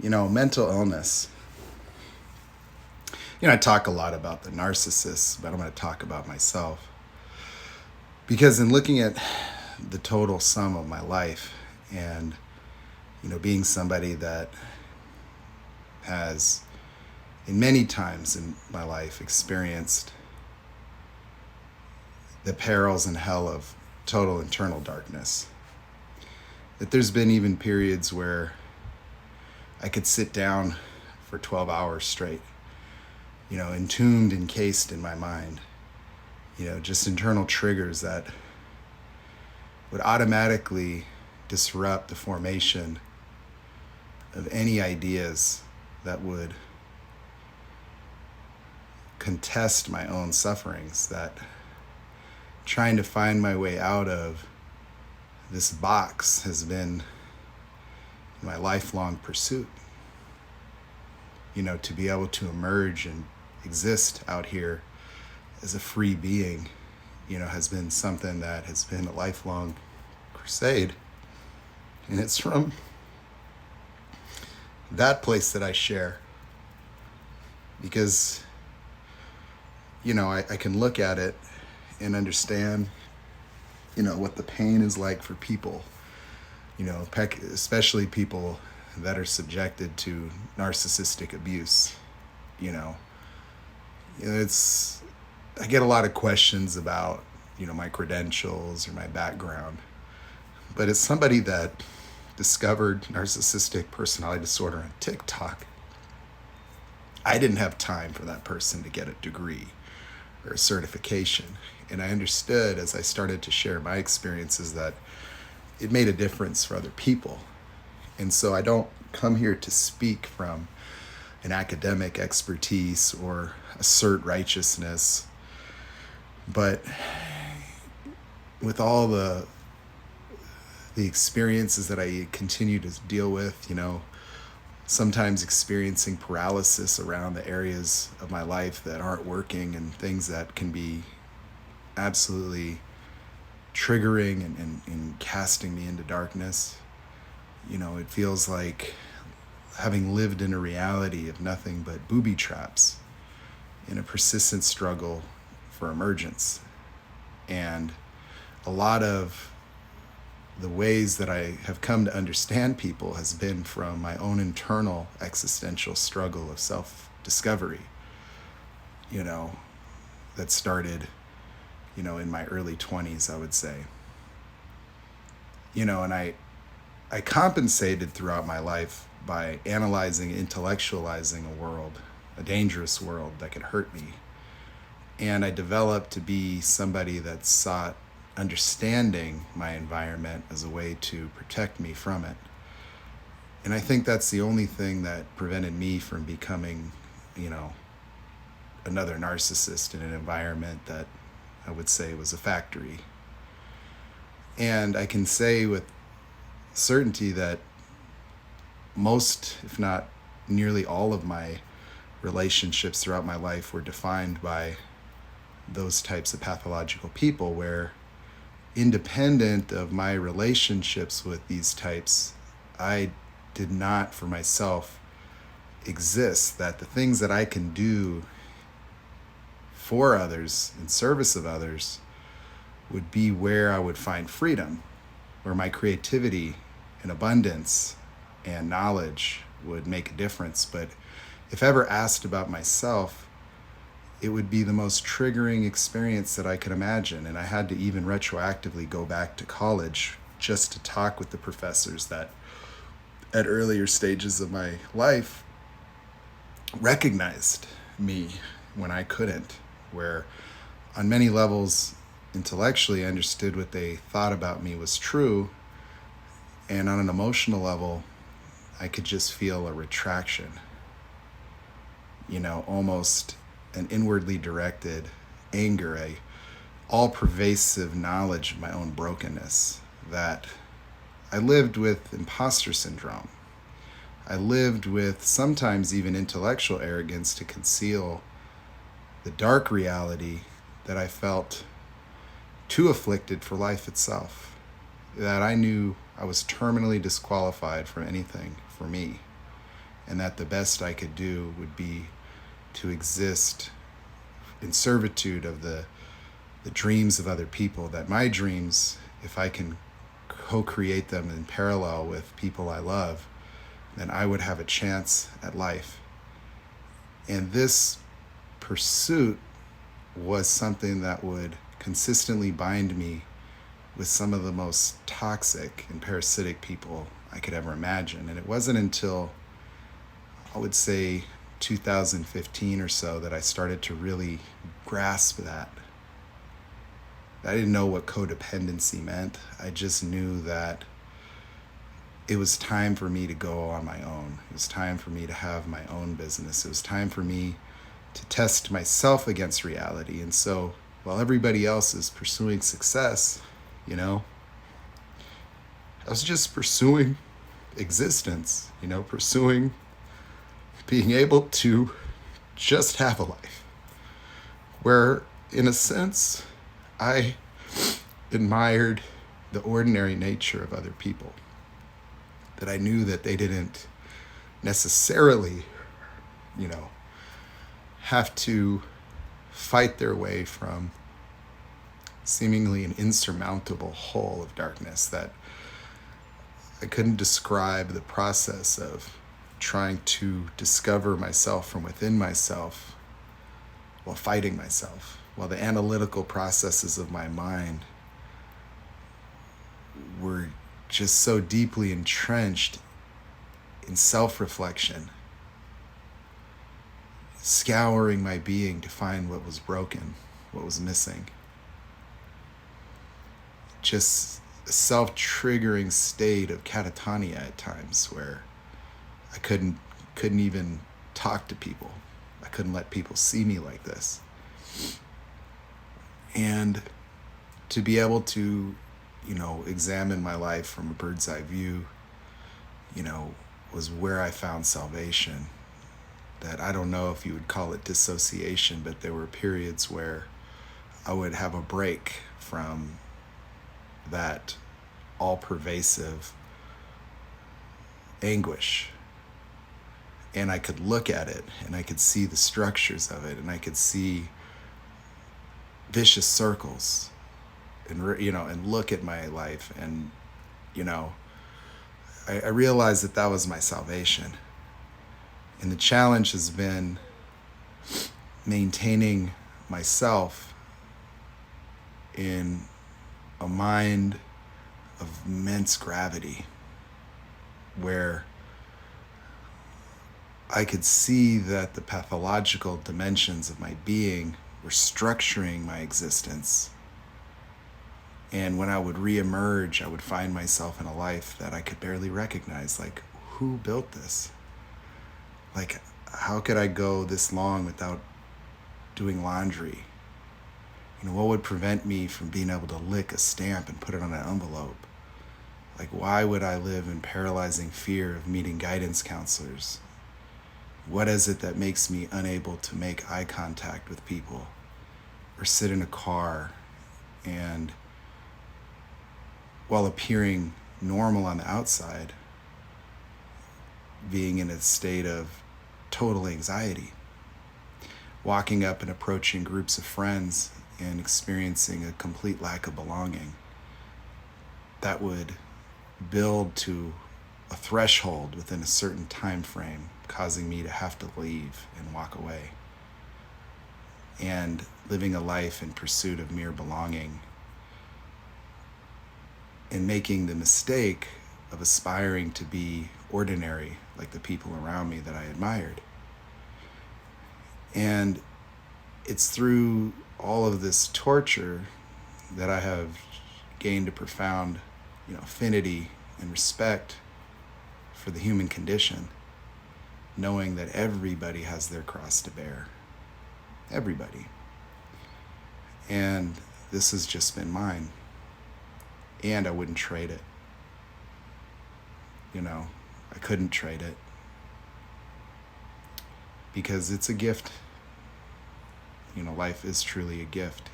Mental illness. I talk a lot about the narcissists, but I'm going to talk about myself. Because in looking at the total sum of my life and, being somebody that has, in many times in my life, experienced the perils and hell of total internal darkness, that there's been even periods where I could sit down for 12 hours straight, entombed, encased in my mind, just internal triggers that would automatically disrupt the formation of any ideas that would contest my own sufferings, that trying to find my way out of this box has been my lifelong pursuit. To be able to emerge and exist out here as a free being, has been something that has been a lifelong crusade. And it's from that place that I share. Because, I can look at it and understand, what the pain is like for people, especially people that are subjected to narcissistic abuse. I get a lot of questions about, my credentials or my background. But as somebody that discovered narcissistic personality disorder on TikTok, I didn't have time for that person to get a degree or a certification. And I understood as I started to share my experiences that it made a difference for other people. And so I don't come here to speak from an academic expertise or assert righteousness. But with all the experiences that I continue to deal with, sometimes experiencing paralysis around the areas of my life that aren't working and things that can be absolutely triggering and casting me into darkness. It feels like having lived in a reality of nothing but booby traps in a persistent struggle for emergence. And a lot of the ways that I have come to understand people has been from my own internal existential struggle of self-discovery, that started, in my early 20s, I would say. And I compensated throughout my life by analyzing, intellectualizing a world, a dangerous world that could hurt me. And I developed to be somebody that sought understanding my environment as a way to protect me from it. And I think that's the only thing that prevented me from becoming, another narcissist in an environment that I would say was a factory. And I can say with certainty that most, if not nearly all of my relationships throughout my life were defined by those types of pathological people, where independent of my relationships with these types, I did not for myself exist, that the things that I can do for others in service of others would be where I would find freedom, where my creativity and abundance and knowledge would make a difference. But if ever asked about myself, it would be the most triggering experience that I could imagine. And I had to even retroactively go back to college just to talk with the professors that at earlier stages of my life recognized me when I couldn't, where on many levels intellectually I understood what they thought about me was true, and on an emotional level I could just feel a retraction, almost an inwardly directed anger, a all-pervasive knowledge of my own brokenness, that I lived with imposter syndrome. I lived with sometimes even intellectual arrogance to conceal the dark reality that I felt too afflicted for life itself, that I knew I was terminally disqualified from anything for me. and that the best I could do would be to exist in servitude of the dreams of other people, that my dreams, if I can co-create them in parallel with people I love, then I would have a chance at life. And this pursuit was something that would consistently bind me with some of the most toxic and parasitic people I could ever imagine. And it wasn't until, I would say, 2015 or so that I started to really grasp that. I didn't know what codependency meant. I just knew that it was time for me to go on my own. It was time for me to have my own business. It was time for me to test myself against reality. And so while everybody else is pursuing success, I was just pursuing existence, pursuing being able to just have a life where, in a sense, I admired the ordinary nature of other people, that I knew that they didn't necessarily, have to fight their way from seemingly an insurmountable hole of darkness, that I couldn't describe the process of trying to discover myself from within myself while fighting myself, while the analytical processes of my mind were just so deeply entrenched in self-reflection, scouring my being to find what was broken, what was missing. Just a self-triggering state of catatonia at times where I couldn't even talk to people. I couldn't let people see me like this. And to be able to, examine my life from a bird's eye view, was where I found salvation. That I don't know if you would call it dissociation, but there were periods where I would have a break from that all-pervasive anguish. And I could look at it, and I could see the structures of it, and I could see vicious circles, and look at my life, and I realized that was my salvation. And the challenge has been maintaining myself in a mind of immense gravity, where I could see that the pathological dimensions of my being were structuring my existence. And when I would reemerge, I would find myself in a life that I could barely recognize. Like, who built this? Like, how could I go this long without doing laundry? What would prevent me from being able to lick a stamp and put it on an envelope? Like, why would I live in paralyzing fear of meeting guidance counselors? What is it that makes me unable to make eye contact with people or sit in a car and, while appearing normal on the outside, being in a state of total anxiety, walking up and approaching groups of friends and experiencing a complete lack of belonging that would build to a threshold within a certain time frame, causing me to have to leave and walk away, and living a life in pursuit of mere belonging, and making the mistake of aspiring to be ordinary like the people around me that I admired. And it's through all of this torture that I have gained a profound, affinity and respect for the human condition, knowing that everybody has their cross to bear. Everybody. And this has just been mine. And I wouldn't trade it. I couldn't trade it. Because it's a gift. Life is truly a gift.